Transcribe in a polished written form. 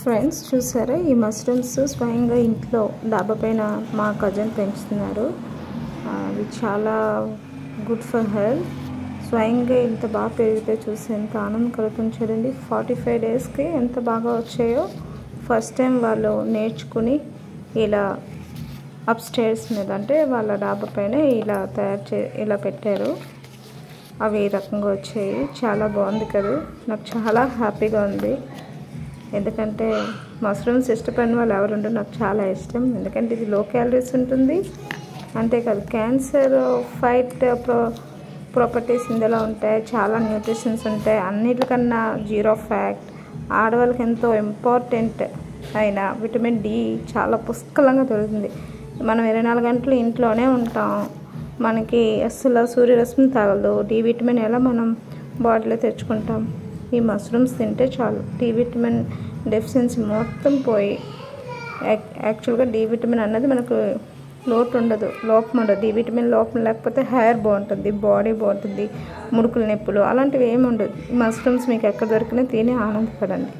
Friends చూసారా ఈ mushrooms స్వయంగా ఇంట్లో డాబా పైన మా కజిన్ పెంచుతున్నారు. అవి చాలా గుడ్ ఫర్ హెల్త్. స్వయంగా ఇంత బాగా పెరిగితే చూసి ఎంత ఆనందం కలుగుతుంది చూడండి. 45 డేస్కి ఎంత బాగా వచ్చాయో. ఫస్ట్ టైం వాళ్ళు నేర్చుకుని ఇలా అప్ స్టేర్స్ మీద అంటే వాళ్ళ డాబా పైన ఇలా పెట్టారు. అవి ఈ రకంగా వచ్చాయి. చాలా బాగుంది కదా, నాకు చాలా హ్యాపీగా ఉంది. ఎందుకంటే మష్రూమ్స్ ఇష్టపడిన వాళ్ళు ఎవరుండో నాకు చాలా ఇష్టం. ఎందుకంటే ఇది లో క్యాలరీస్ ఉంటుంది, అంతేకాదు క్యాన్సర్ ఫైట్ ప్రాపర్టీస్ ఇందులో ఉంటాయి. చాలా న్యూట్రిషన్స్ ఉంటాయి. అన్నిటికన్నా జీరో ఫ్యాక్ట్, ఆడవాళ్ళకి ఎంతో ఇంపార్టెంట్ అయిన విటమిన్ డి చాలా పుష్కలంగా దొరుకుతుంది. మనం 24 గంటలు ఇంట్లోనే ఉంటాం, మనకి అస్సలు సూర్యరశ్మి తగలదు. డి విటమిన్ ఎలా మనం బాడీలో తెచ్చుకుంటాం? ఈ మష్రూమ్స్ తింటే చాలు. డి విటమిన్ డెఫిషియన్సీ మొత్తం పోయి యాక్చువల్గా డి విటమిన్ అన్నది మనకు లోపం ఉండదు. డి విటమిన్ లోపం లేకపోతే హెయిర్ బాగుంటుంది, బాడీ బాగుంటుంది, ముడుకులు నొప్పులు అలాంటివి ఏమి ఉండదు. మష్రూమ్స్ మీకు ఎక్కడ దొరికినా తిని ఆనందపడండి.